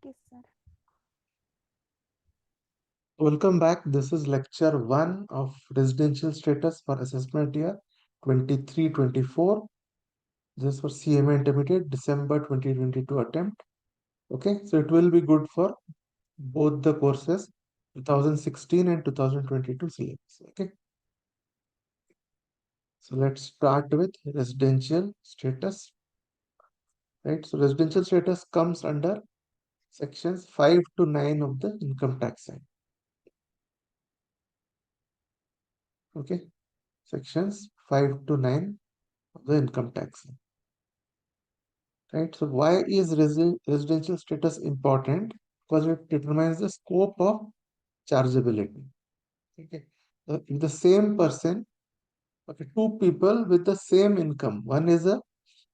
Okay, sir. Welcome back. This is lecture 1 of residential status for assessment year 23-24. This is for CMA intermediate December 2022 attempt. Okay, so it will be good for both the courses 2016 and 2022 syllabus. Okay, so let's start with residential status. Right, so residential status comes under sections 5 to 9 of the Income Tax Act. Okay, sections 5 to 9 of the Income Tax Act. Right, so why is residential status important? Because it determines the scope of chargeability. Okay, so if the same person, okay, two people with the same income, one is a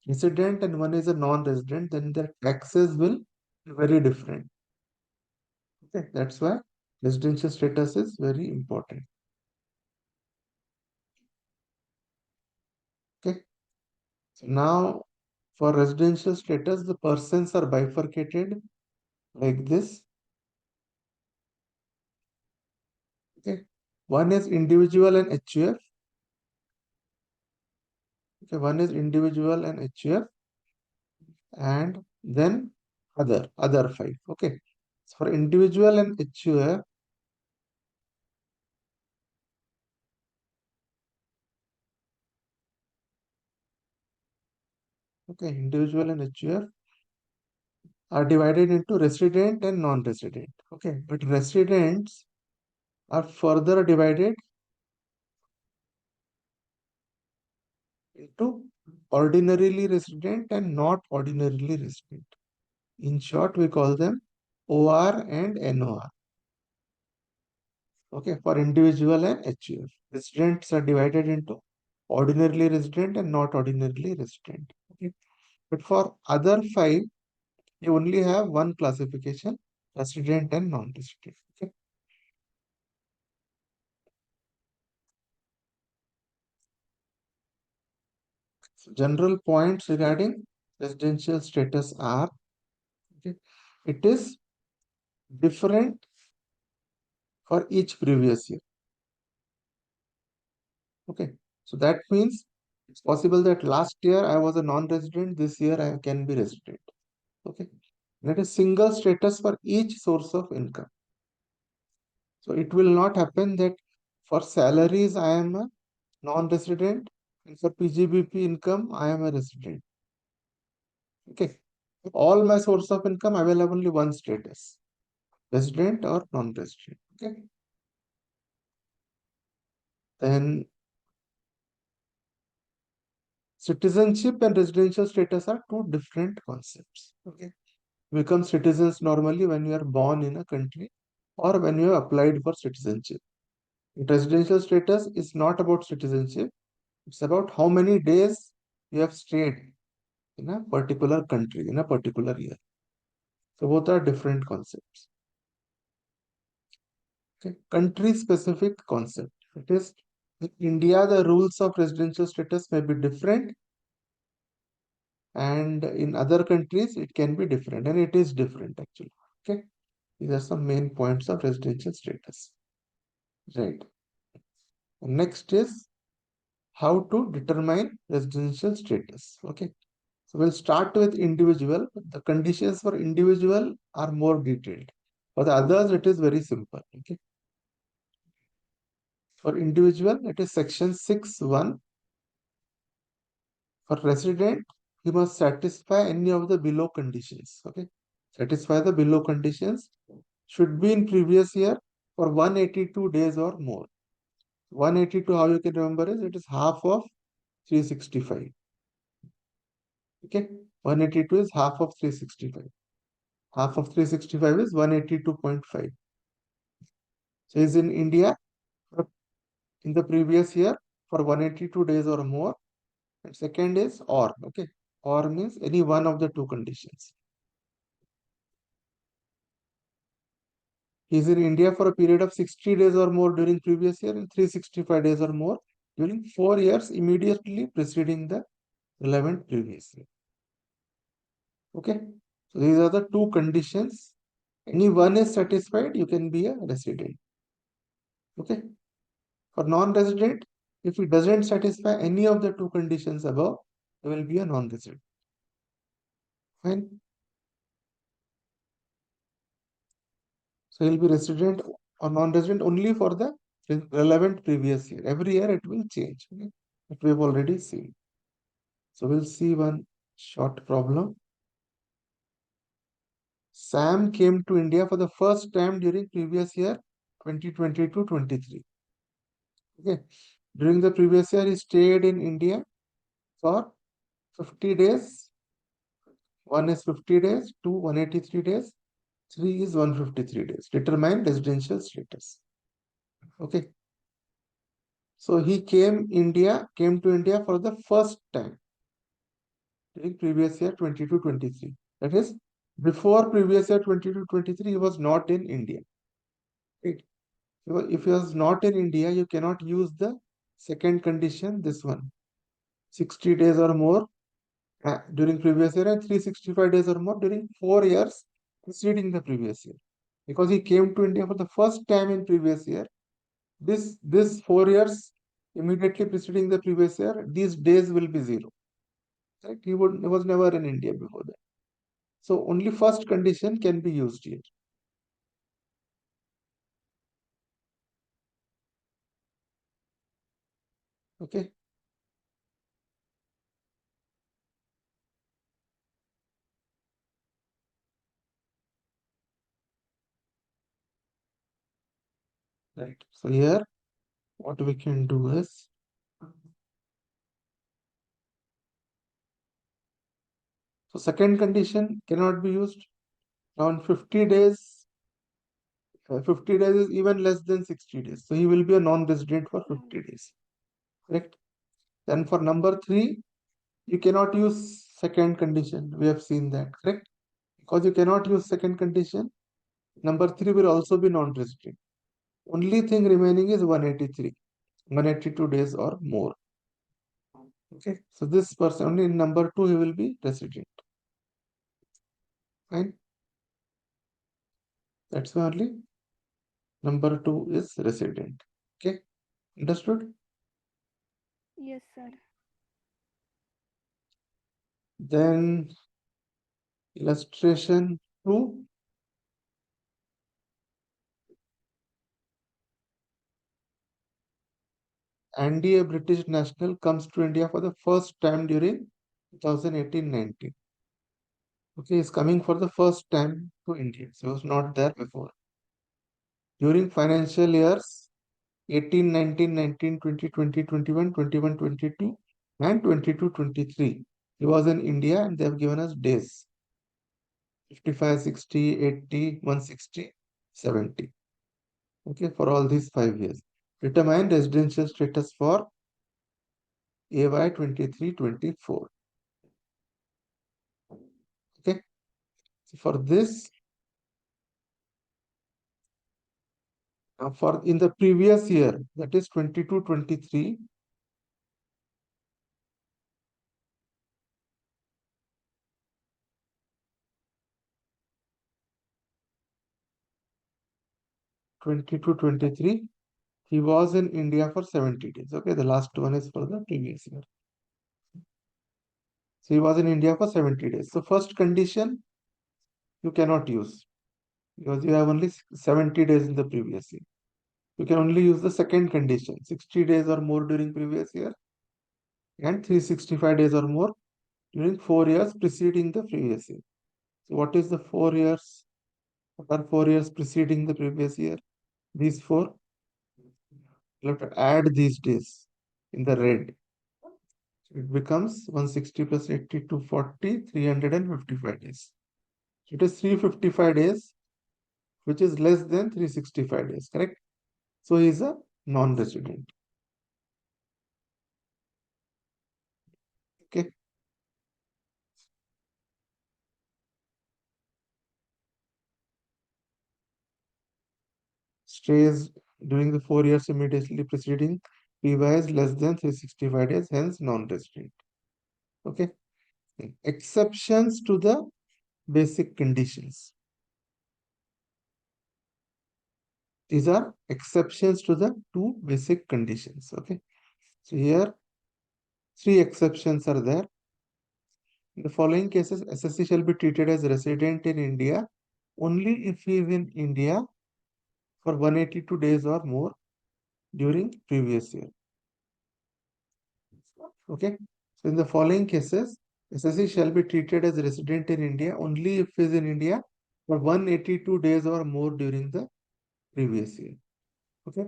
resident and one is a non-resident, then their taxes will be very different. Okay, that's why residential status is very important. Okay, so now for residential status, the persons are bifurcated like this. Okay, one is individual and HUF. Okay, one is individual and HUF, and then other five. Okay, so for individual and HUF, okay, individual and HUF are divided into resident and non-resident. Okay, but residents are further divided into ordinarily resident and not ordinarily resident. In short, we call them OR and NOR. Okay, for individual and HUF, residents are divided into ordinarily resident and not ordinarily resident. Okay, but for other five, you only have one classification: resident and non-resident. Okay, so general points regarding residential status are: okay, it is different for each previous year. Okay, so that means it's possible that last year I was a non-resident, this year I can be resident. Okay, that is single status for each source of income. So it will not happen that for salaries I am a non-resident and for PGBP income I am a resident. Okay, all my source of income I will have only one status: resident or non-resident. Okay, then citizenship and residential status are two different concepts. Okay, you become citizens normally when you are born in a country or when you have applied for citizenship. Residential status is not about citizenship, it's about how many days you have stayed in a particular country in a particular year. So both are different concepts. Okay, country specific concept. It is in India, the rules of residential status may be different, and in other countries it can be different, and it is different actually. Okay, these are some main points of residential status. Right. Next is how to determine residential status. Okay, so we'll start with individual. The conditions for individual are more detailed. For the others, it is very simple. Okay, for individual, it is section 6(1). For resident, he must satisfy any of the below conditions. Okay, satisfy the below conditions. Should be in previous year for 182 days or more. 182, how you can remember is it is half of 365. Okay, 182 is half of 365. Half of 365 is 182.5. So is in India in the previous year for 182 days or more. And second is or. Okay, or means any one of the two conditions. He is in India for a period of 60 days or more during previous year and 365 days or more during 4 years immediately preceding the relevant previous year. Okay, so these are the two conditions Any one is satisfied, you can be a resident. Okay. For non-resident, if it doesn't satisfy any of the two conditions above, it will be a non-resident. Fine. So he'll be resident or non-resident only for the relevant previous year. Every year it will change. Okay? That we have already seen. So we'll see one short problem. Sam came to India for the first time during previous year 2022-23. Okay. During the previous year, he stayed in India for 50 days. One is 50 days, two 183 days, three is 153 days. Determine residential status. Okay. So he came to India for the first time during previous year 22-23. That is, before previous year 22-23, he was not in India. Right? If he was not in India, you cannot use the second condition, this one, 60 days or more during previous year and 365 days or more during 4 years preceding the previous year. Because he came to India for the first time in previous year, this 4 years immediately preceding the previous year, these days will be zero. Right? He was never in India before that. So only first condition can be used here. Okay. Right. So here, what we can do is, so second condition cannot be used. Now in 50 days, 50 days is even less than 60 days. So he will be a non-resident for 50 days. Correct. Then for number 3, you cannot use second condition. We have seen that. Correct. Because you cannot use second condition, number 3 will also be non-resident. Only thing remaining is 183, 182 days or more. Okay. So this person only in number 2 he will be resident. Fine. That's why only number 2 is resident. Okay. Understood? Yes, sir. Then illustration 2. Andy, a British national, comes to India for the first time during 2018-19. Okay, he's coming for the first time to India. So he was not there before. During financial years 18, 19, 19, 20, 20, 21, 21, 22, and 22, 23. He was in India and they have given us days 55, 60, 80, 160, 70. Okay, for all these 5 years. Determine residential status for AY 23-24. Okay, so for this, for in the previous year, that is 22-23, he was in India for 70 days. Okay, the last one is for the previous year. So he was in India for 70 days. So first condition you cannot use because you have only 70 days in the previous year. You can only use the second condition, 60 days or more during previous year and 365 days or more during 4 years preceding the previous year. So what is the 4 years? What are 4 years preceding the previous year? These 4. You have to add these days in the red. So it becomes 160 plus 80 to 40, 355 days. So it is 355 days, which is less than 365 days, correct? So he is a non-resident. Okay. Stays during the 4 years immediately preceding PY is less than 365 days, hence non-resident. Okay. Exceptions to the basic conditions. These are exceptions to the two basic conditions. Okay. So here, three exceptions are there. In the following cases, SSC shall be treated as resident in India only if he is in India for 182 days or more during previous year. Okay. So in the following cases, SSC shall be treated as resident in India only if he is in India for 182 days or more during the previous year. Okay.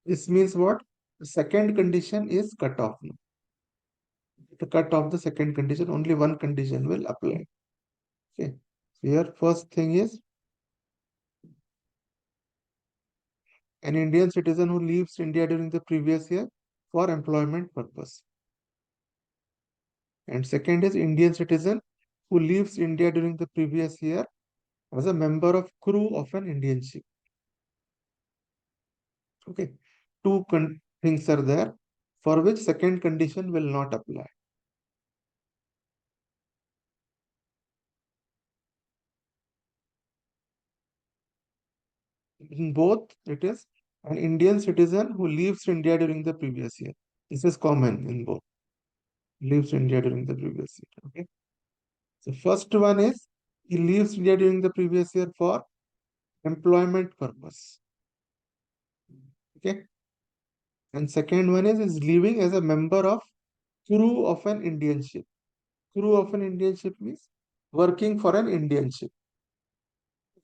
This means what? The second condition is cut off now. To cut off the second condition, only one condition will apply. Okay. So here, first thing is an Indian citizen who leaves India during the previous year for employment purpose. And second is Indian citizen who leaves India during the previous year as a member of crew of an Indian ship. Okay. Two things are there for which second condition will not apply. In both, it is an Indian citizen who leaves India during the previous year. This is common in both. Leaves India during the previous year. Okay. So first one is he leaves India during the previous year for employment purpose. Okay. And second one is leaving as a member of crew of an Indian ship. Crew of an Indian ship means working for an Indian ship.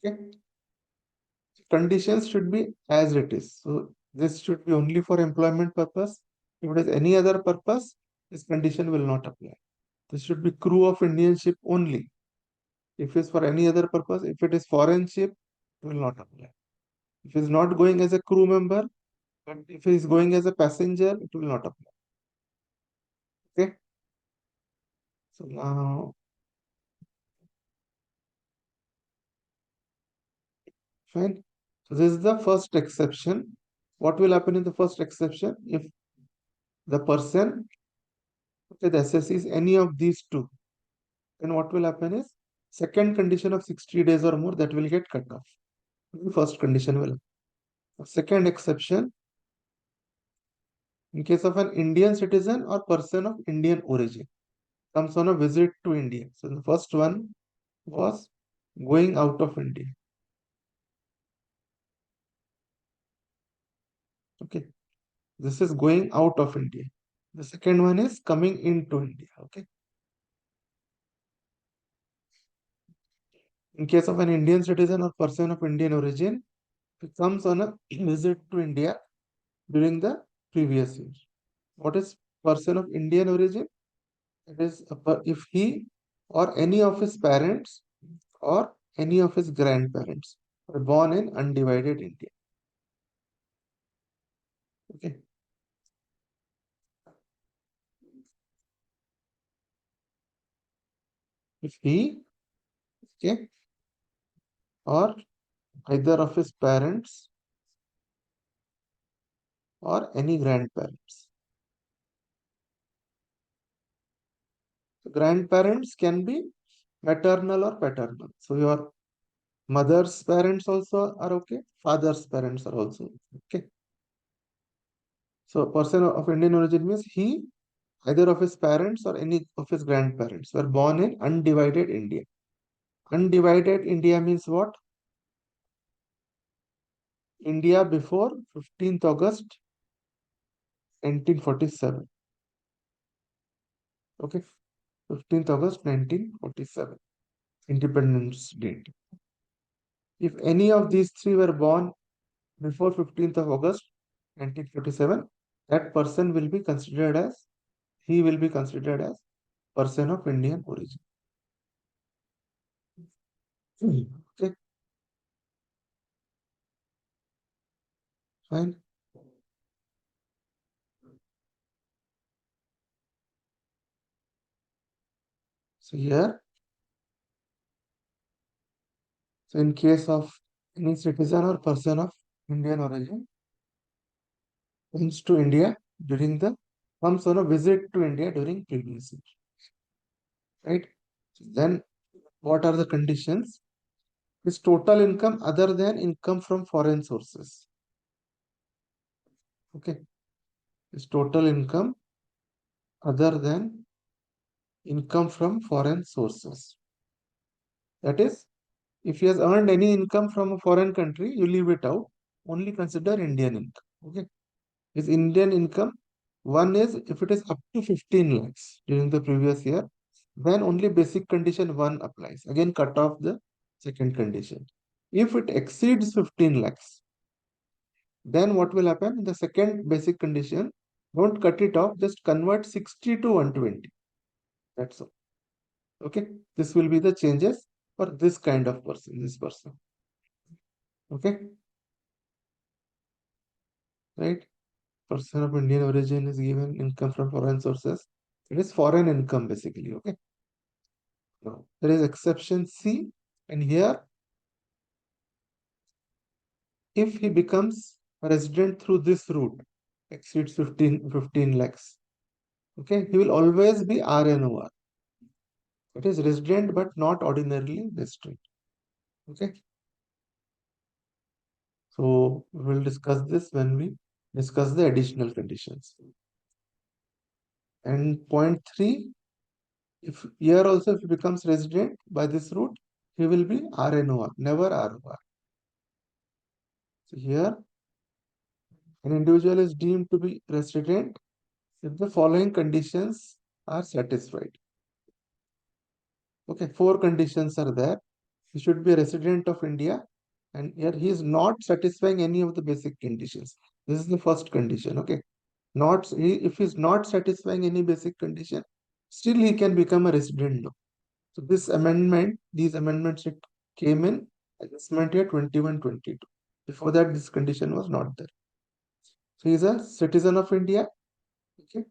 Okay. Conditions should be as it is. So this should be only for employment purpose. If it is any other purpose, this condition will not apply. This should be crew of Indian ship only. If it's for any other purpose, if it is foreign ship, it will not apply. If it's not going as a crew member, but if it is going as a passenger, it will not apply. Okay. So now, fine. So this is the first exception. What will happen in the first exception? If the person, okay, the SSC is any of these two, then what will happen is second condition of 60 days or more that will get cut off. The first condition will. Second exception, in case of an Indian citizen or person of Indian origin, comes on a visit to India. So the first one was going out of India. Okay. This is going out of India. The second one is coming into India. Okay. In case of an Indian citizen or person of Indian origin, it comes on a visit to India during the previous year. What is person of Indian origin? It is if he or any of his parents or any of his grandparents were born in undivided India. Okay. If he, okay, or either of his parents or any grandparents. So grandparents can be maternal or paternal. So your mother's parents also are okay, father's parents are also okay. So a person of Indian origin means he, either of his parents or any of his grandparents were born in undivided India. Undivided India means what? India before 15th August 1947. Okay, 15th August 1947, Independence date. If any of these three were born before 15th of August 1947, that person will be considered as, he will be considered as person of Indian origin. Okay, fine. So here, so in case of any citizen or person of Indian origin comes to India during the, comes on a visit to India during previous year, right? Then what are the conditions? His total income other than income from foreign sources. Okay, his total income other than income from foreign sources. That is, if he has earned any income from a foreign country, you leave it out. Only consider Indian income. Okay, his Indian income, one is if it is up to 15 lakhs during the previous year, then only basic condition 1 applies. Again, cut off the second condition. If it exceeds 15 lakhs, then what will happen? In the second basic condition, don't cut it off, just convert 60 to 120. That's all. Okay, this will be the changes for this kind of person, this person. Okay, right? Person of Indian origin is given income from foreign sources. It is foreign income basically. Okay. Now there is exception C, and here if he becomes a resident through this route, exceeds 15 lakhs. Okay, he will always be RNOR. It is resident but not ordinarily resident. Okay. So we will discuss this when we discuss the additional conditions. And point 3, if here also if he becomes resident by this route, he will be RNOR, never ROR. So here an individual is deemed to be resident if the following conditions are satisfied. Okay, 4 conditions are there. He should be a resident of India, and here he is not satisfying any of the basic conditions. This is the first condition. Okay, if he is not satisfying any basic condition, still he can become a resident now. So this amendment, these amendments it came in adjustment year 21-22. Before that, this condition was not there. So he is a citizen of India. Okay,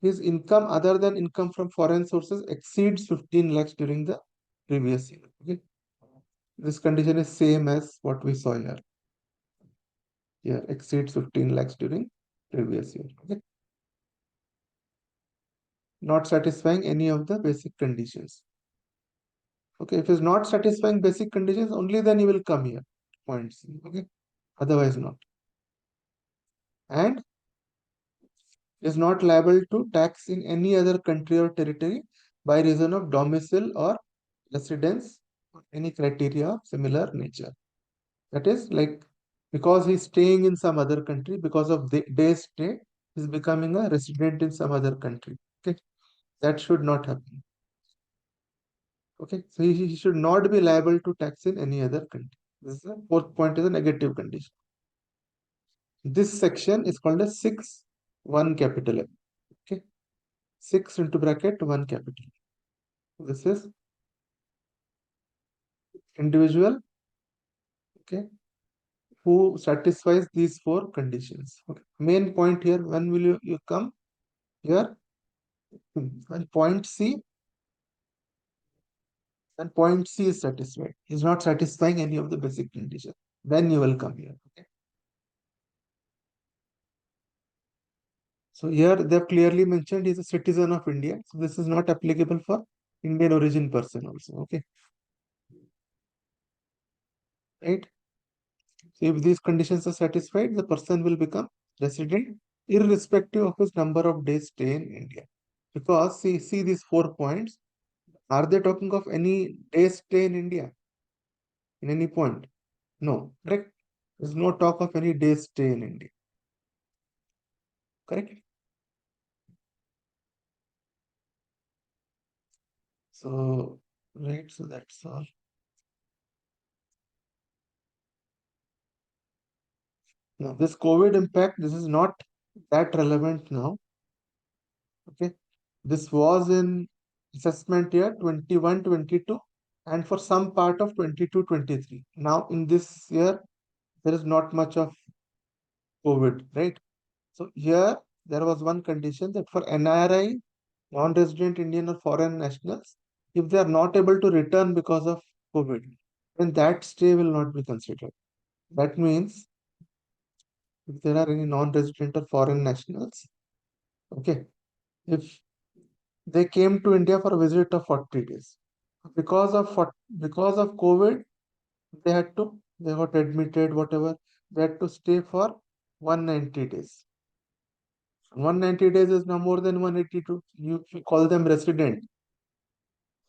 his income other than income from foreign sources exceeds 15 lakhs during the previous year. Okay, this condition is same as what we saw here. Here exceeds 15 lakhs during previous year. Okay, not satisfying any of the basic conditions. Okay, if it's not satisfying basic conditions, only then he will come here. Point C. Okay, otherwise not. And is not liable to tax in any other country or territory by reason of domicile or residence or any criteria of similar nature. That is like because he's staying in some other country, because of the day stay, he's becoming a resident in some other country. Okay, that should not happen. Okay, so he should not be liable to tax in any other country. This is the fourth point, is a negative condition. This section is called a 6 1 capital M. Okay, 6 into bracket 1 capital. This is individual, okay, who satisfies these 4 conditions. Okay, main point here, when will you come here? When point C, then point C is satisfied. Is not satisfying any of the basic conditions. Then you will come here. Okay. So here they have clearly mentioned he is a citizen of India. So this is not applicable for Indian origin person also. Okay. Right. So if these conditions are satisfied, the person will become resident irrespective of his number of days stay in India. Because see these 4 points. Are they talking of any days stay in India? In any point? No. Correct? There's no talk of any days stay in India. Correct? So, right, so that's all. Now, this COVID impact, this is not that relevant now. Okay. This was in assessment year 21-22 and for some part of 22-23. Now, in this year, there is not much of COVID, right? So, here there was one condition that for NRI, non-resident Indian or foreign nationals, if they are not able to return because of COVID, then that stay will not be considered. That means if there are any non-resident or foreign nationals, okay, if they came to India for a visit of 40 days, because of COVID, they got admitted, whatever, they had to stay for 190 days. 190 days is no more than 182. If you call them resident,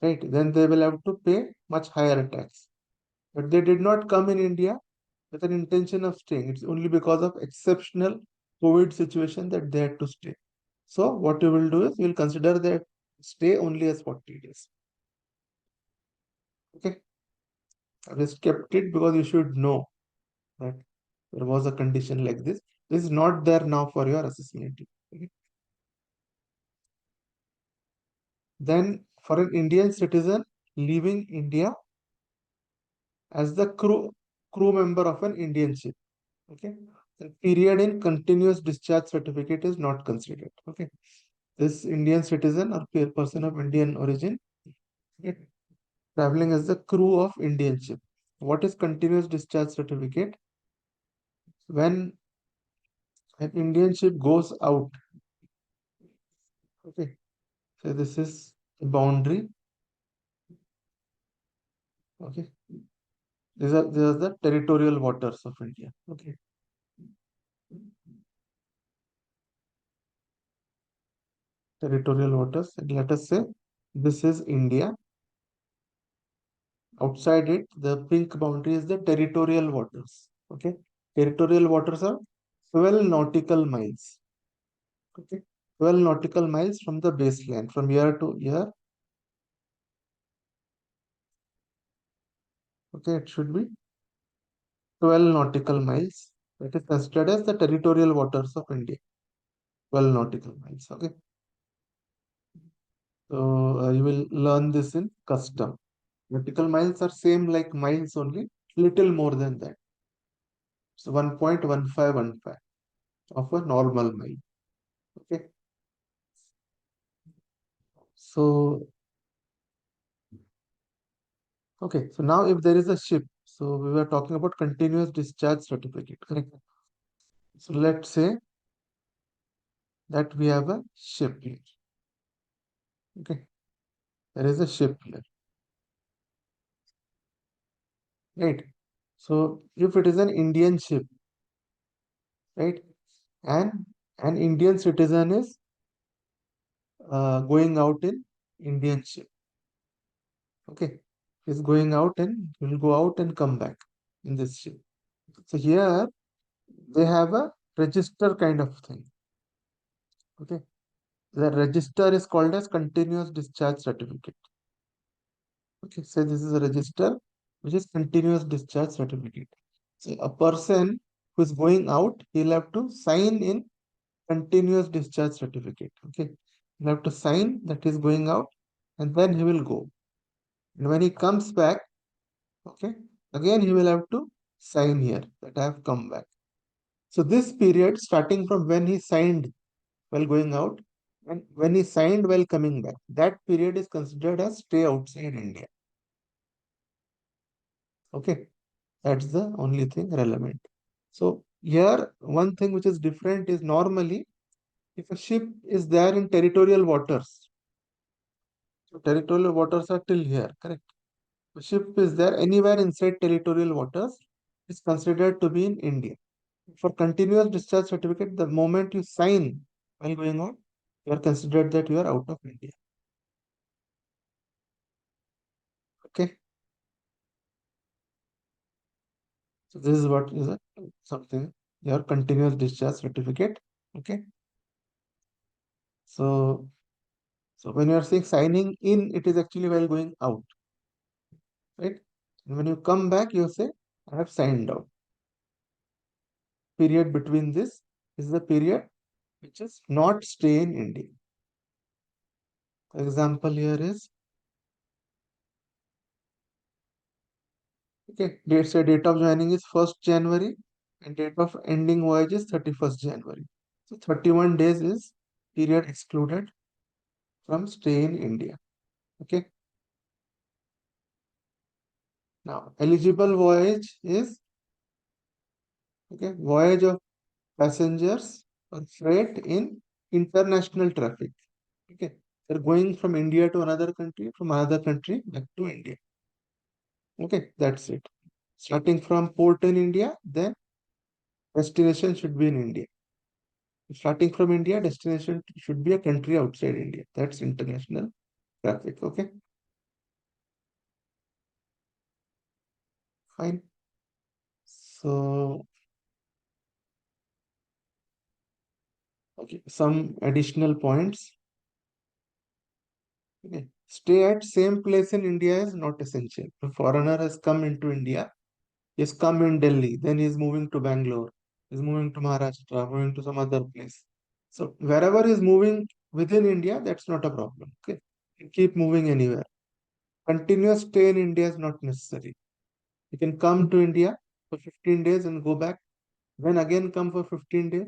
right? Then they will have to pay much higher tax. But they did not come in India with an intention of staying. It's only because of exceptional COVID situation that they had to stay. So what you will do is you will consider that stay only as 40 days. Okay. I just kept it because you should know that there was a condition like this. This is not there now for your accessibility. Okay. Then for an Indian citizen leaving India as the crew member of an Indian ship. Okay. The period in continuous discharge certificate is not considered. Okay. This Indian citizen or person of Indian origin, okay, traveling as the crew of Indian ship. What is continuous discharge certificate? When an Indian ship goes out, okay, so this is the boundary, okay, these are the territorial waters of India, okay, territorial waters. And let us say this is India. Outside it, the pink boundary is the territorial waters, okay. Territorial waters are 12 nautical miles, okay, 12 nautical miles from the baseline, from here to here, okay, it should be 12 nautical miles. That is considered as the territorial waters of India. 12 nautical miles. Okay. So you will learn this in custom. Nautical miles are same like miles only, little more than that. So 1.1515 of a normal mile. Okay. So okay. So now if there is a ship, so we were talking about continuous discharge certificate, correct? So let's say that we have a ship here. Okay. There is a ship here. Right. So if it is an Indian ship, right, and an Indian citizen is going out in Indian ship, okay, is going out and will go out and come back in this ship. So here they have a register kind of thing, okay. The register is called as continuous discharge certificate. Okay, so this is a register which is continuous discharge certificate. So a person who is going out, he'll have to sign in continuous discharge certificate. Okay. You have to sign that he's going out and then he will go. And when he comes back, okay, again he will have to sign here that I have come back. So this period starting from when he signed while going out and when he signed while coming back, that period is considered as stay outside India. Okay. That's the only thing relevant. So here one thing which is different is normally if a ship is there in territorial waters, so territorial waters are till here, correct? The ship is there anywhere inside territorial waters is considered to be in India. For continuous discharge certificate, the moment you sign while going on, you are considered that you are out of India. Okay. So this is what is a, something your continuous discharge certificate. Okay. So when you are saying signing in, it is actually while going out, right? And when you come back, you say, I have signed out. Period between this is the period which is not stay in India. Example here is, okay, date of joining is 1st January and date of ending voyage is 31st January. So 31 days is period excluded from stay in India. Okay. Now eligible voyage is, okay, voyage of passengers or freight in international traffic. Okay. They're going from India to another country, from another country back to India. Okay, that's it. Starting from port in India, then Destination should be in India. Starting from India, destination should be a country outside India. That's international traffic. Okay, fine. So, okay, some additional points. Okay. Stay at same place in India is not essential. A foreigner has come into India, he's come in Delhi, then he's moving to Bangalore, he's moving to Maharashtra, moving to some other place. So wherever he's moving within India, that's not a problem. Okay. You keep moving anywhere. Continuous stay in India is not necessary. You can come to India for 15 days and go back, then again come for 15 days.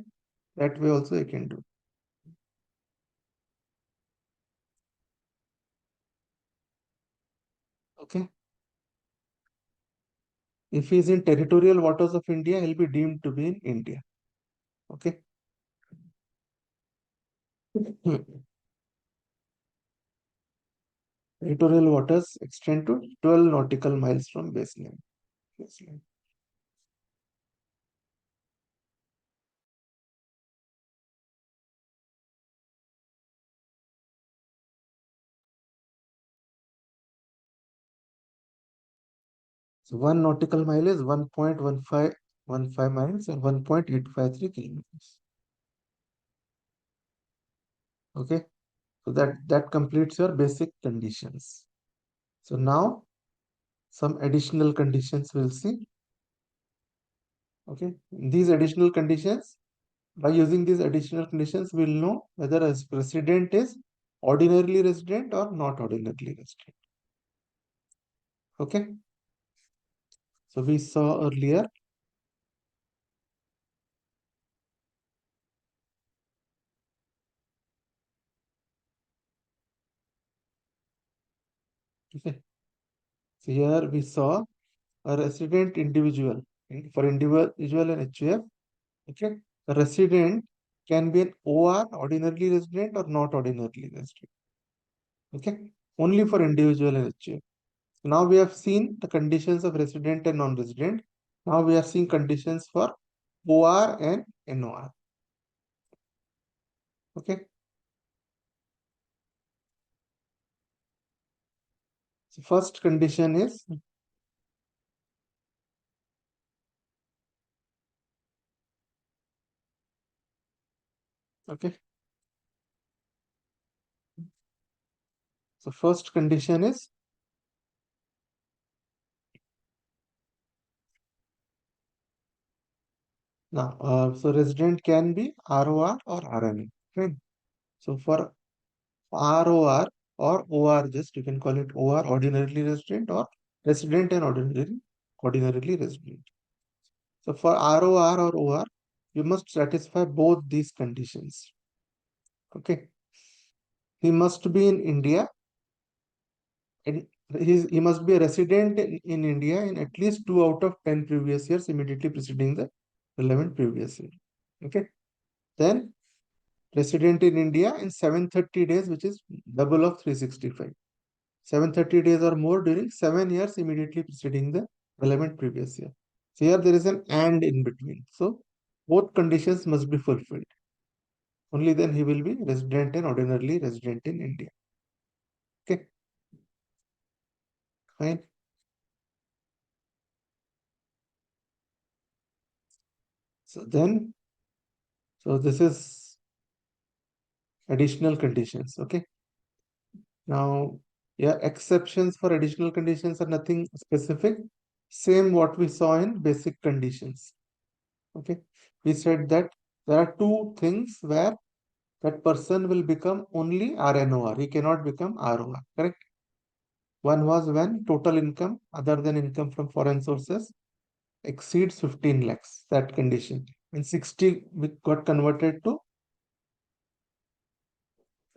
That way also you can do. Okay. If he's in territorial waters of India, he'll be deemed to be in India. Okay. Hmm. Territorial waters extend to 12 nautical miles from baseline. Baseline. So 1 nautical mile is 1.1515 miles and 1.853 kilometers. Okay. So that completes your basic conditions. So now some additional conditions we'll see. Okay. These additional conditions, by using these additional conditions, we'll know whether a resident is ordinarily resident or not ordinarily resident. Okay. So we saw earlier. Okay. So here we saw a resident individual. For individual and HUF, okay, a resident can be an OR, ordinarily resident, or not ordinarily resident. Okay, only for individual and HUF. Now we have seen the conditions of resident and non-resident. Now we are seeing conditions for OR and NOR. Okay, so first condition is, okay, so first condition is, now so resident can be ROR or RMA. Right? So for ROR or OR, just you can call it OR, ordinarily resident, or resident and ordinarily resident. So for ROR or OR, you must satisfy both these conditions. Okay. He must be in India, and he must be a resident in India in at least 2 out of 10 previous years immediately preceding the relevant previous year. Okay. Then resident in India in 730 days, which is double of 365. 730 days or more during 7 years immediately preceding the relevant previous year. So here there is an and in between. So both conditions must be fulfilled. Only then he will be resident and ordinarily resident in India. Okay, fine. So then, so this is additional conditions. Okay. Now, yeah, exceptions for additional conditions are nothing specific. Same what we saw in basic conditions. Okay. We said that there are two things where that person will become only RNOR. He cannot become ROR. Correct? One was when total income other than income from foreign sources exceeds 15 lakhs. That condition. And 60 got converted to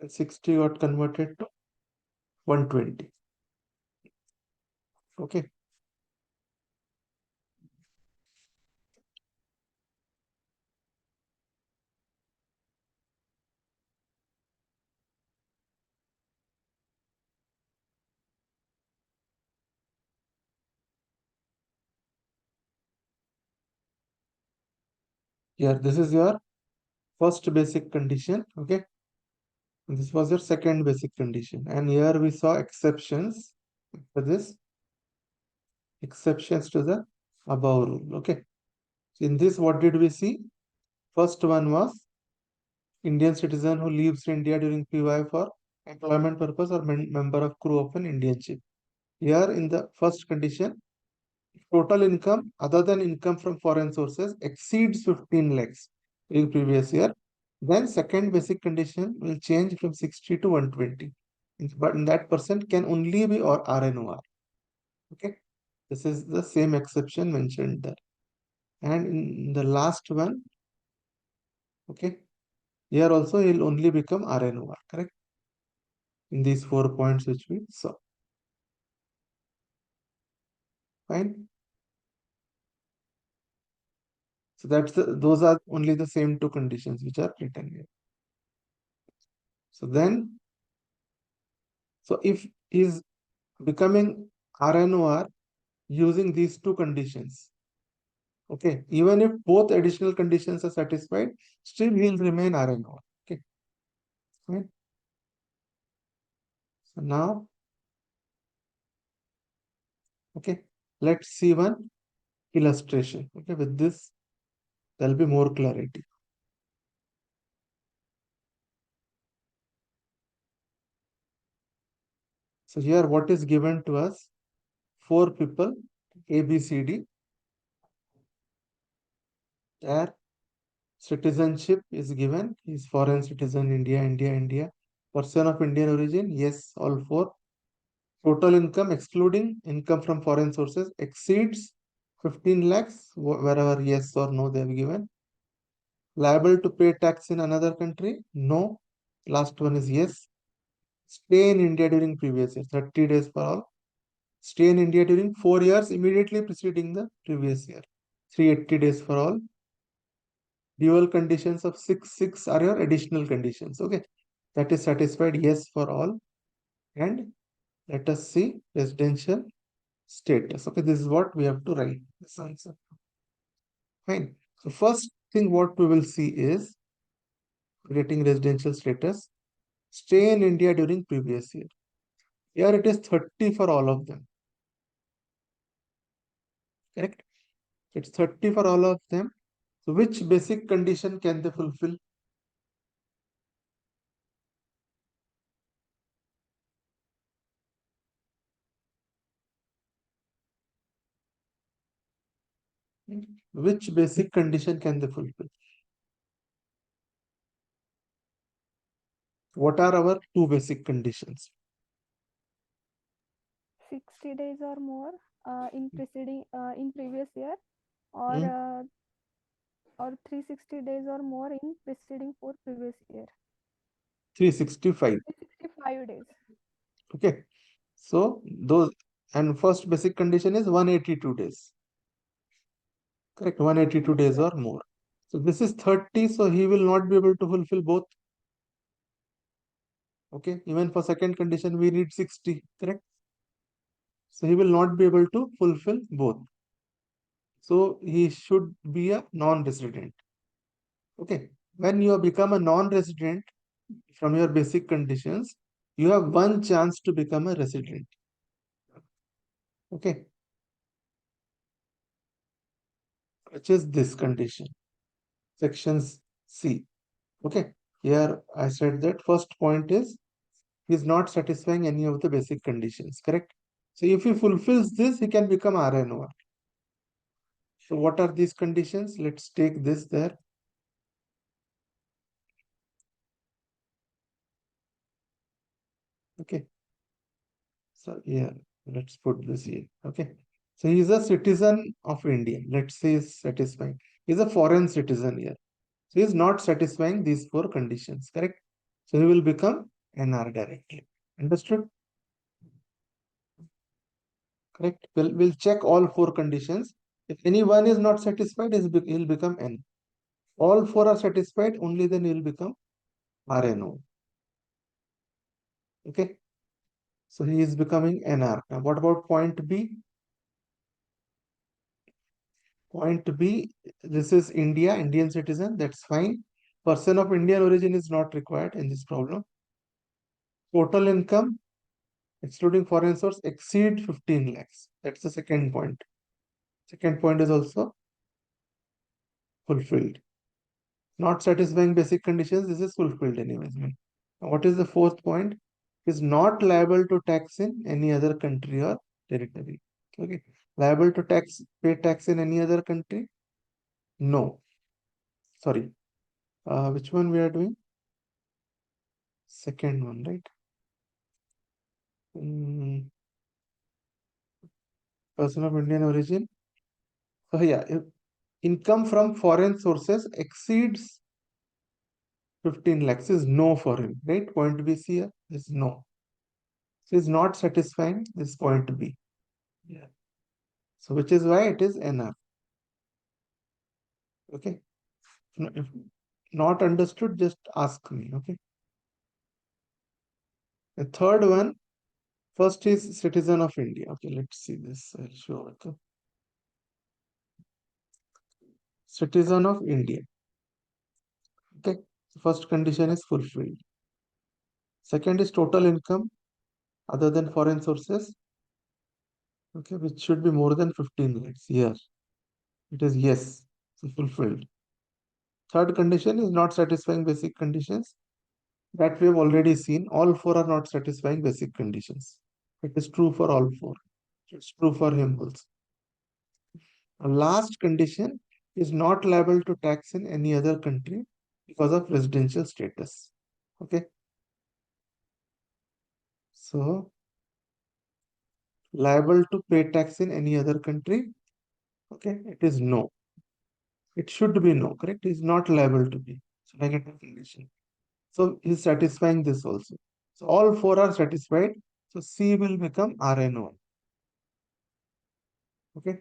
60 got converted to 120. Okay. Here, this is your first basic condition. Okay. And this was your second basic condition. And here we saw exceptions for this, exceptions to the above rule. Okay. In this, what did we see? First one was Indian citizen who leaves India during PY for employment purpose or member of crew of an Indian ship. Here in the first condition, total income other than income from foreign sources exceeds 15 lakhs in previous year, then second basic condition will change from 60 to 120. But in that person can only be or RNOR. Okay. This is the same exception mentioned there. And in the last one, okay, here also he will only become RNOR, correct? In these 4 points which we saw. Fine. So those are only the same two conditions which are written here. So then, so if is becoming RNOR using these two conditions, okay, even if both additional conditions are satisfied, still he will remain RNOR. Okay, fine. So now, okay, let's see one illustration. Okay, with this, there will be more clarity. So here, what is given to us? 4 people, A, B, C, D. Their citizenship is given. Is foreign citizen, India, India, India. Person of Indian origin, yes, all 4. Total income, excluding income from foreign sources, exceeds 15 lakhs, wherever yes or no they have given. Liable to pay tax in another country? No. Last one is yes. Stay in India during previous year, 30 days for all. Stay in India during 4 years immediately preceding the previous year, 380 days for all. Dual conditions of 6 are your additional conditions. Okay, that is satisfied, yes for all. And let us see residential status. Okay, this is what we have to write this answer. Fine. So first thing what we will see is getting residential status. Stay in India during previous year. Here it is 30 for all of them. Correct? It's 30 for all of them. So which basic condition can they fulfill? Which basic condition can they fulfill? What are our two basic conditions? 60 days or more in previous year, or Hmm? 360 days or more in preceding for previous year. 365. 365 days. Okay. So those, and first basic condition is 182 days. Correct. 182 Yes, days sir. or more. So this is 30. So he will not be able to fulfill both. Okay. Even for second condition, we need 60. Correct. So he will not be able to fulfill both. So he should be a non-resident. Okay. When you become a non-resident from your basic conditions, you have one chance to become a resident. Okay. Which is this condition. Sections C. Okay. Here I said that first point is he is not satisfying any of the basic conditions. Correct. So if he fulfills this, he can become RNOR. So what are these conditions? Let's take this there. Okay. So yeah, let's put this here. Okay. So he is a citizen of India. Let's say is satisfying. He is a foreign citizen here. So he is not satisfying these 4 conditions. Correct. So he will become NR directly. Understood? Correct. We'll check all 4 conditions. If any one is not satisfied, he'll become N. All 4 are satisfied, only then he'll become RNO. Okay. So he is becoming NR. Now what about point B? Point B, this is India, Indian citizen, that's fine. Person of Indian origin is not required in this problem. Total income, excluding foreign source, exceed 15 lakhs. That's the second point. Second point is also fulfilled. Not satisfying basic conditions, this is fulfilled anyways. What is the fourth point? Is not liable to tax in any other country or territory. Okay. Liable to pay tax in any other country? No. Sorry. Which one we are doing? Second one, right? Person of Indian origin. So yeah, if income from foreign sources exceeds 15 lakhs is no for him, right? Point B here is no. So is not satisfying this point B. Yeah. So which is why it is NR. Okay. If not understood, just ask me. Okay. The third one, first is citizen of India. Okay, let's see this. I'll show it. Okay. Citizen of India. Okay. First condition is fulfilled. Second is total income other than foreign sources. Okay, which should be more than 15 lakhs. Here it is yes, so fulfilled. Third condition is not satisfying basic conditions. That we have already seen. All four are not satisfying basic conditions. It is true for all four. It's true for him also. The last condition is not liable to tax in any other country because of residential status. Okay. So liable to pay tax in any other country. Okay. It is no. It should be no, correct? It is not liable to be. So negative condition. So he is satisfying this also. So all four are satisfied. So C will become RN1. Okay.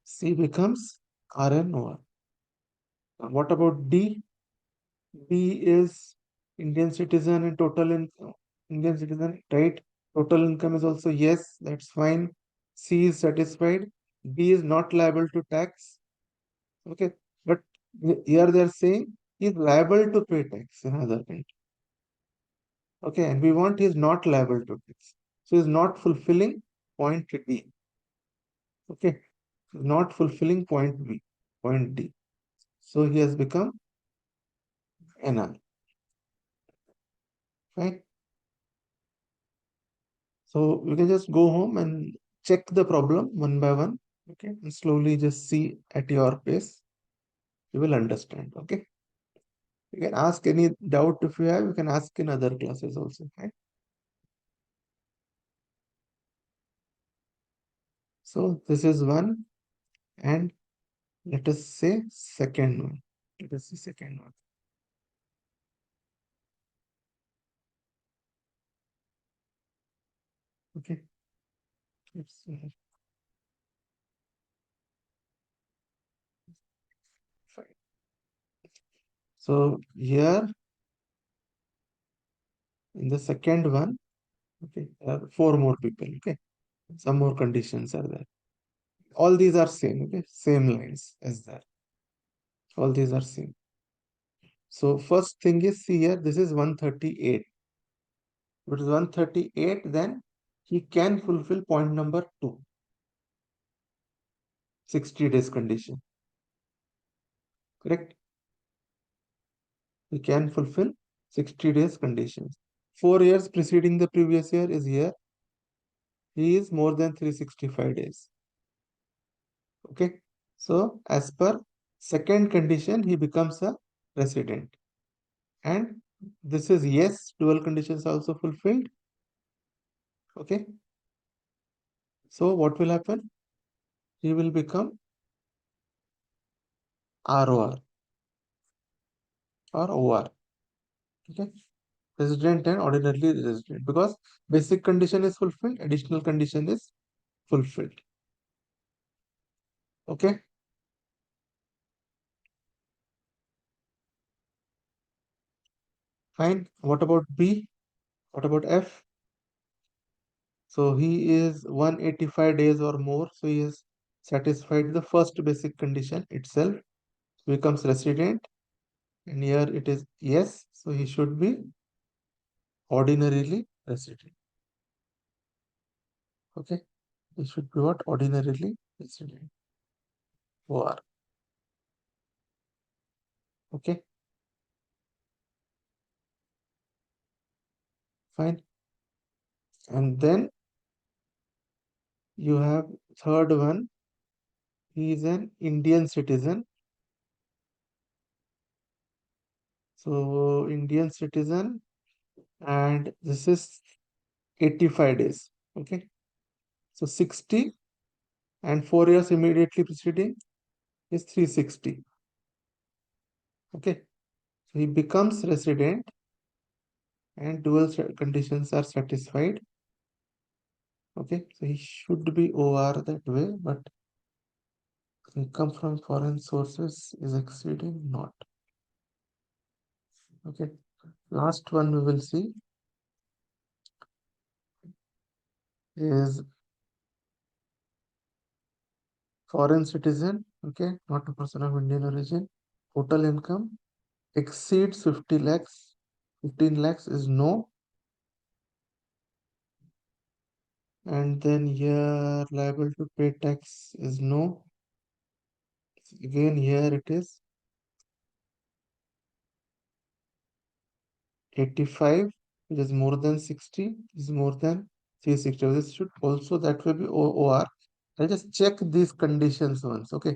C becomes RN1. What about D? D is Indian citizen and total income. Indian citizen, right? Total income is also yes, that's fine. C is satisfied. D is not liable to tax. Okay. But here they are saying he is liable to pay tax in other country. Okay, and we want he is not liable to tax. So he is not fulfilling point D. Okay, not fulfilling point B, point D. So he has become NR. Right? So you can just go home and check the problem one by one. Okay, and slowly just see at your pace. You will understand. Okay. You can ask any doubt if you have, you can ask in other classes also. Right? So this is one, and let us say second one. Let us see second one. Okay. Let's see. Fine. So here in the second one, okay, there are four more people. Okay, some more conditions are there. All these are same. Okay, same lines as that. All these are same. So first thing is, see here, this is 138. If it is 138, then he can fulfill point number 2, 60 days condition. Correct? He can fulfill 60 days conditions. 4 years preceding the previous year is here. He is more than 365 days. Okay. So as per second condition, he becomes a resident. And this is yes, dual conditions also fulfilled. Okay. So what will happen? He will become ROR or OR. Okay. Resident and ordinarily resident, because basic condition is fulfilled, additional condition is fulfilled. Okay. Fine. What about B? What about F? So he is 185 days or more. So he has satisfied the first basic condition itself, becomes resident. And here it is yes. So he should be ordinarily resident. Okay. He should be what? Ordinarily resident. OR. Okay. Fine. And then you have third one. He is an Indian citizen. So Indian citizen, and this is 85 days. Okay. So 60 and 4 years immediately preceding is 360. Okay. So he becomes resident and dual conditions are satisfied. Okay. So he should be OR that way, but income from foreign sources is exceeding not. Okay. Last one we will see is foreign citizen. Okay. Not a person of Indian origin. Total income exceeds 50 lakhs. 15 lakhs is no. And then here liable to pay tax is no. Again here it is 85, which is more than 60, is more than 360. This should also, that will be OR. I'll just check these conditions once. Okay.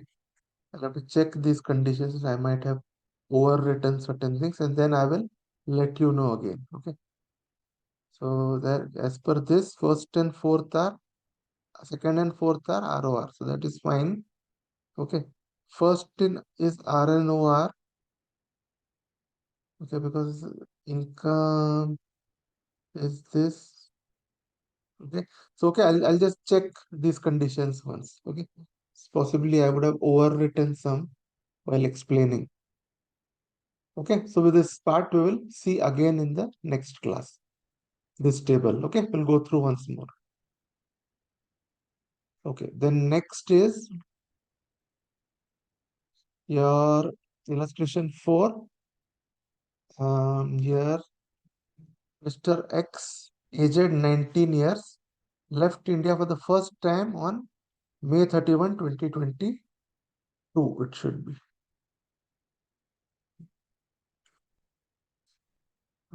I'll have to check these conditions. I might have overwritten certain things and then I will let you know again. Okay. So that as per this, first and fourth are, second and fourth are ROR. So that is fine. Okay. First in is RNOR. Okay, because income is this. Okay. So okay, I'll just check these conditions once. Okay. Possibly I would have overwritten some while explaining. Okay. So with this part we will see again in the next class. This table. Okay. We'll go through once more. Okay. Then next is your illustration 4. Here Mr. X, aged 19 years, left India for the first time on May 31, 2022. It should be.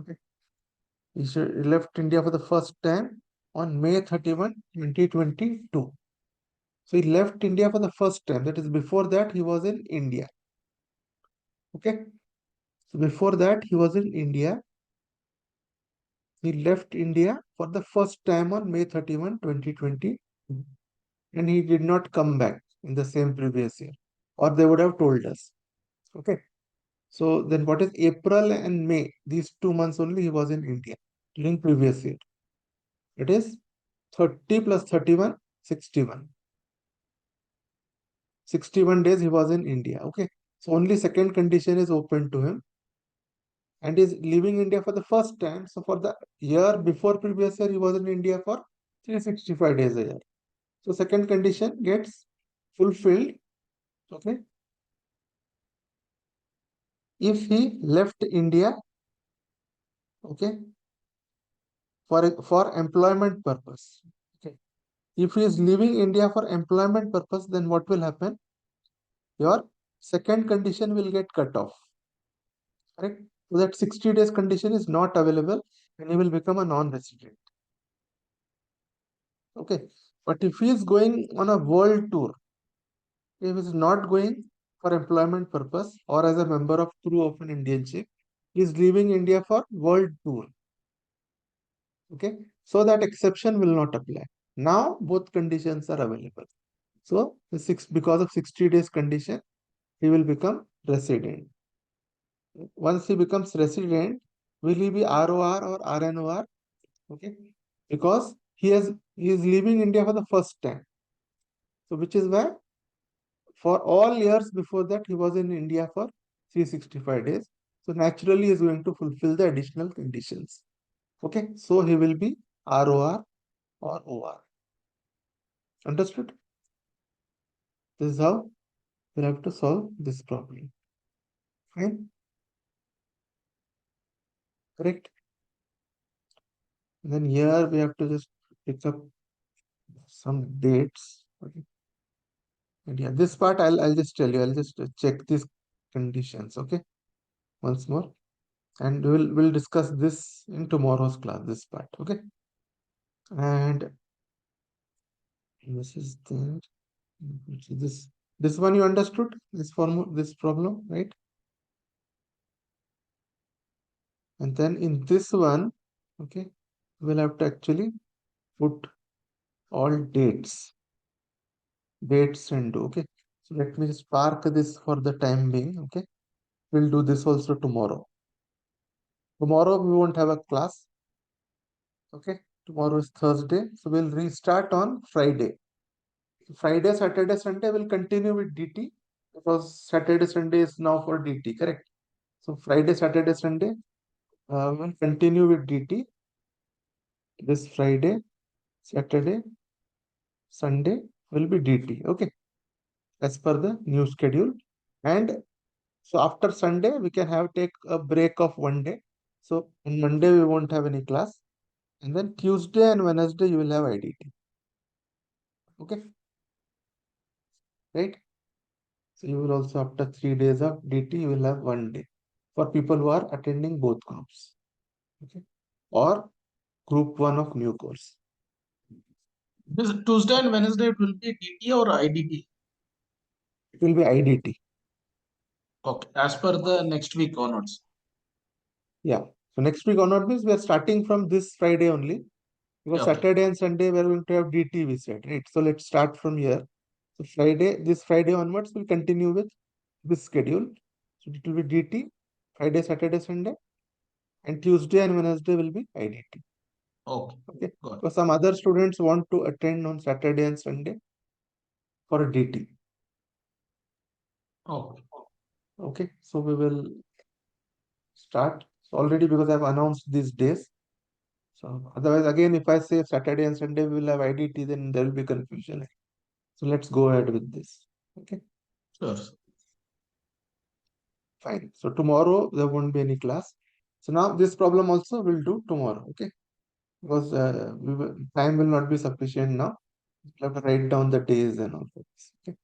Okay. He left India for the first time on May 31, 2022. So he left India for the first time. That is, before that he was in India. Okay. So before that he was in India. He left India for the first time on May 31, 2020. And he did not come back in the same previous year. Or they would have told us. Okay. So then what is April and May? These 2 months only he was in India during previous year. It is 30 plus 31, 61. 61 days he was in India. Okay. So only second condition is open to him and is leaving India for the first time. So for the year before previous year, he was in India for 365 days a year. So second condition gets fulfilled. Okay. If he left India, okay, for employment purpose. Okay. If he is leaving India for employment purpose, then what will happen? Your second condition will get cut off. Correct? So that 60 days condition is not available and he will become a non-resident. Okay. But if he is going on a world tour, if he is not going for employment purpose or as a member of crew of an Indian ship, he is leaving India for world tour. Okay. So that exception will not apply. Now both conditions are available. So because of 60 days condition, he will become resident. Once he becomes resident, will he be ROR or RNOR? Okay. Because he is leaving India for the first time. So which is why for all years before that he was in India for 365 days. So naturally he is going to fulfill the additional conditions. Okay. So he will be ROR or OR. Understood? This is how we'll have to solve this problem. Fine? Correct? And then here we have to just pick up some dates. Okay. And yeah, this part I'll just tell you. I'll just check these conditions. Okay. Once more. And we'll discuss this in tomorrow's class, this part. Okay. And this is the this one you understood? This problem, right? And then in this one, okay, we'll have to actually put all dates and do. Okay. So let me just park this for the time being. Okay. We'll do this also tomorrow. Tomorrow we won't have a class. Okay. Tomorrow is Thursday. So we'll restart on Friday. Friday, Saturday, Sunday will continue with DT because Saturday, Sunday is now for DT, correct? So Friday, Saturday, Sunday will continue with DT. This Friday, Saturday, Sunday will be DT. Okay. As per the new schedule. And so after Sunday, we can take a break of one day. So on Monday, we won't have any class. And then Tuesday and Wednesday, you will have IDT. Okay. Right. So you will also, after 3 days of DT, you will have one day for people who are attending both groups. Okay. Or group one of new course. This Tuesday and Wednesday it will be DT or IDT? It will be IDT. Okay, as per the next week onwards. Yeah. So next week onward means we are starting from this Friday only. Because Okay. Saturday and Sunday we are going to have DT, we said, right? So let's start from here. So this Friday onwards, we'll continue with this schedule. So it will be DT, Friday, Saturday, Sunday, and Tuesday and Wednesday will be IDT. Okay. Okay. Got it. Because some other students want to attend on Saturday and Sunday for DT. Okay. Okay. So we will start. So already because I've announced these days. So otherwise, again, if I say Saturday and Sunday we will have IDT, then there will be confusion. So let's go ahead with this. Okay. Sure. Fine. So tomorrow there won't be any class. So now this problem also we'll do tomorrow. Okay. Because time will not be sufficient now. You have to write down the days and all that. Okay.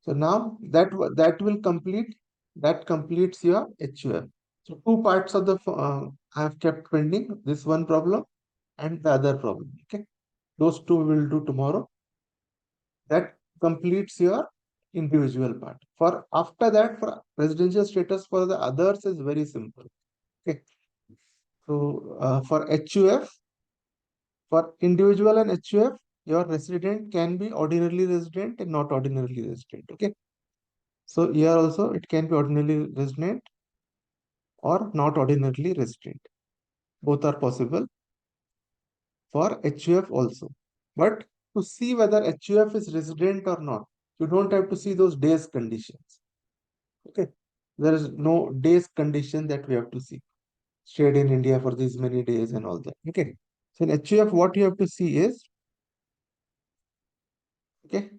So now that completes your HUF. So two parts of the I have kept pending, this one problem and the other problem. Okay. Those two we will do tomorrow. That completes your individual part. For after that, for residential status for the others is very simple. Okay. So for HUF, for individual and HUF, your resident can be ordinarily resident and not ordinarily resident. Okay. So here also it can be ordinarily resident or not ordinarily resident. Both are possible for HUF also. But to see whether HUF is resident or not, you don't have to see those days conditions. Okay. There is no days condition that we have to see. Stayed in India for these many days and all that. Okay. So in HUF, what you have to see is, okay,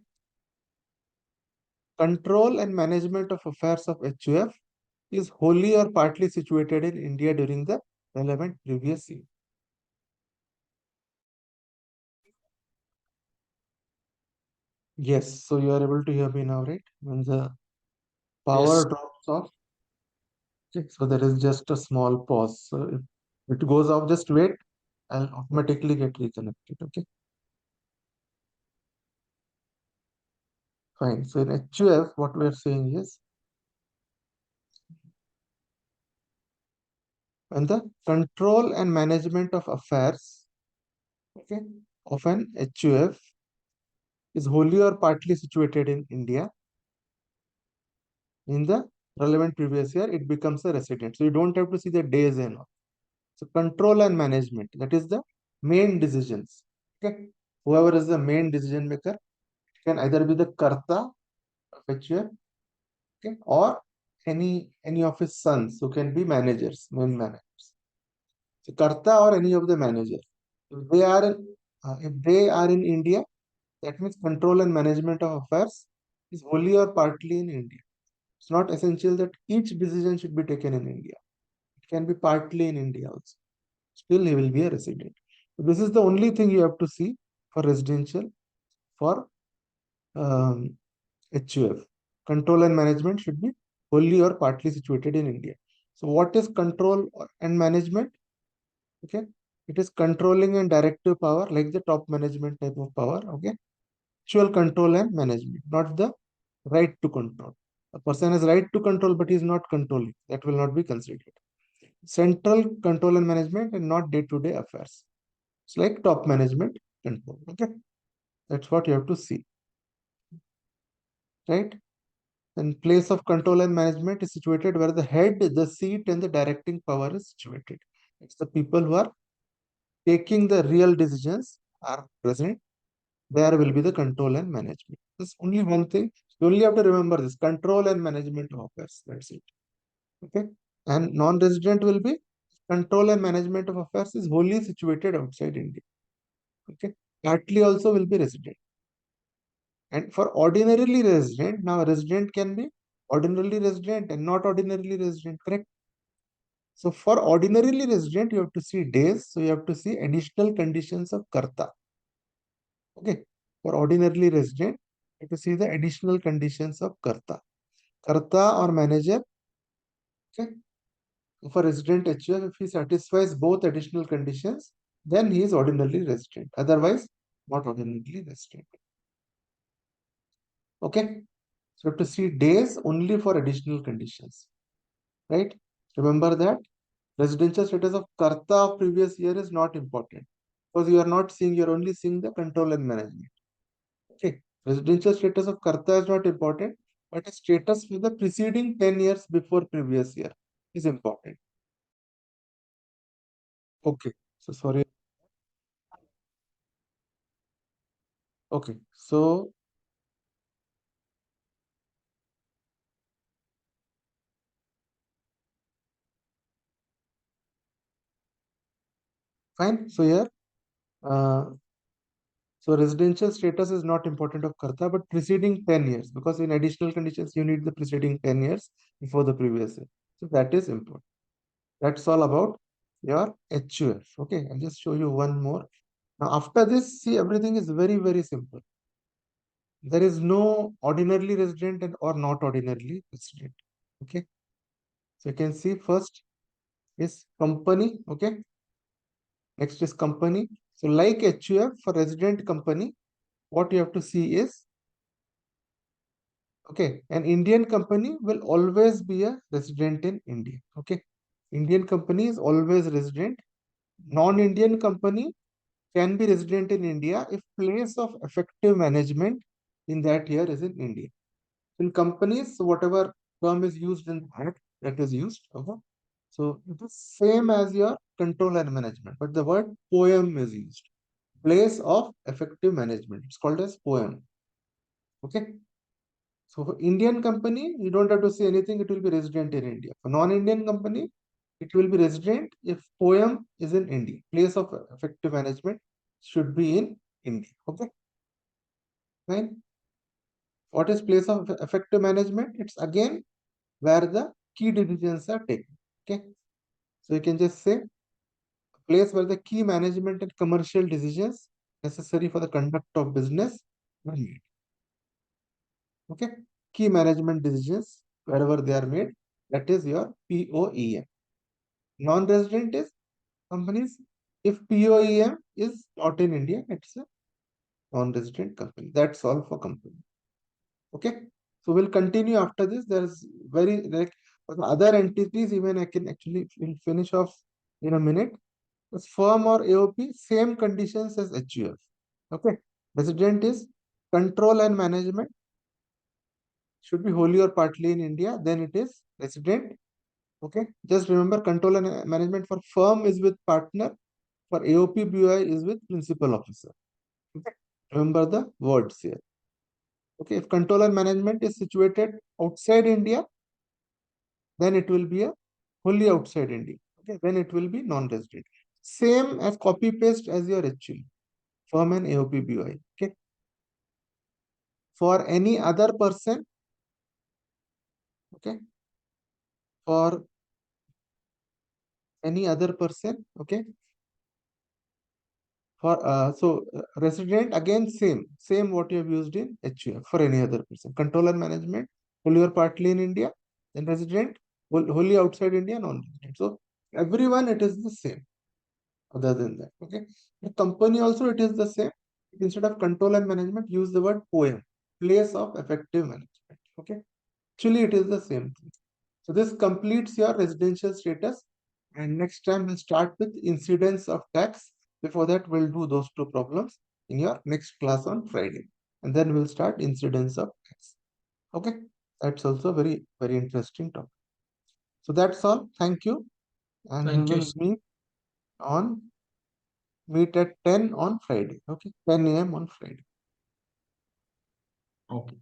control and management of affairs of HUF is wholly or partly situated in India during the relevant previous year. Yes, so you are able to hear me now, right? When the power Yes. drops off, okay, so there is just a small pause. So if it goes off, just wait, I'll automatically get reconnected. Okay, fine. So in HUF, what we are saying is when the control and management of affairs, okay, of an HUF is wholly or partly situated in India in the relevant previous year, it becomes a resident. So you don't have to see the days and all. So control and management, that is the main decisions. Okay. Whoever is the main decision maker can either be the Karta of HUF, okay, or any of his sons who can be managers, main managers. So Karta or any of the managers. If they are If they are in India, that means control and management of affairs is wholly or partly in India. It's not essential that each decision should be taken in India. It can be partly in India also. Still, he will be a resident. So this is the only thing you have to see for residential for HUF. Control and management should be wholly or partly situated in India. So what is control and management? Okay, it is controlling and directive power, like the top management type of power. Okay, actual control and management, not the right to control. A person has right to control, but he is not controlling. That will not be considered. Central control and management and not day-to-day affairs. It's like top management control. Okay, that's what you have to see, right? And place of control and management is situated where the head, the seat, and the directing power is situated. It's the people who are taking the real decisions are present. There will be the control and management. There's only one thing. You only have to remember this: control and management of affairs. That's it. Okay. And non-resident will be control and management of affairs is wholly situated outside India. Okay. Partly also will be resident. And for ordinarily resident, now resident can be ordinarily resident and not ordinarily resident, correct? So for ordinarily resident, you have to see days. So you have to see additional conditions of karta. Okay. For ordinarily resident, you have to see the additional conditions of karta. Karta or manager. Okay. For resident HUF, if he satisfies both additional conditions, then he is ordinarily resident. Otherwise, not ordinarily resident. Okay. So you have to see days only for additional conditions. Right? Remember that residential status of karta of previous year is not important because you are not seeing, you are only seeing the control and management. Okay. Residential status of karta is not important, but a status for the preceding 10 years before previous year is important. Okay. So sorry. Okay. So fine. So here, uh, so residential status is not important of karta, but preceding 10 years, because in additional conditions, you need the preceding 10 years before the previous year. So that is important. That's all about your HUF. Okay, I'll just show you one more. Now, after this, see, everything is very, very simple. There is no ordinarily resident and or not ordinarily resident. Okay, so you can see first is company. Okay, next is company. So like HUF for resident company, what you have to see is, okay, an Indian company will always be a resident in India. Okay, Indian company is always resident. Non-Indian company can be resident in India if place of effective management in that year is in India. In companies, whatever term is used in that is used. Okay? So it is same as your control and management, but the word poem is used. Place of effective management. It's called as poem. Okay. So for Indian company, you don't have to say anything, it will be resident in India. For non-Indian company, it will be resident if poem is in India. Place of effective management should be in India. Okay. Fine. What is place of effective management? It's again where the key decisions are taken. Okay. So you can just say a place where the key management and commercial decisions necessary for the conduct of business are made. Okay. Key management decisions, wherever they are made, that is your POEM. Non-resident is companies. If POEM is not in India, it's a non-resident company. That's all for company. Okay. So we'll continue after this. There's very like for the other entities, even I can actually will finish off in a minute. As firm or AOP, same conditions as HUF. Okay. Resident is control and management should be wholly or partly in India. Then it is resident. Okay. Just remember control and management for firm is with partner. For AOP BOI is with principal officer. Okay. Remember the words here. Okay. If control and management is situated outside India, then it will be a wholly outside India. Okay. Then it will be non-resident. Same as copy paste as your HUF. firm and AOPBY. Okay. For any other person, okay, for any other person, okay, for resident, again same what you have used in HUF for any other person. Controller management, wholly or partly in India, then resident, wholly outside India, non-resident. So everyone it is the same. Other than that, okay. The company also it is the same. Instead of control and management, use the word POEM, place of effective management. Okay. Actually, it is the same thing. So this completes your residential status. And next time we'll start with incidence of tax. Before that, we'll do those two problems in your next class on Friday. And then we'll start incidence of tax. Okay. That's also very, very interesting topic. So that's all. Thank you. And we Thank you. will meet at 10 on Friday. Okay. 10 a.m. on Friday. Okay.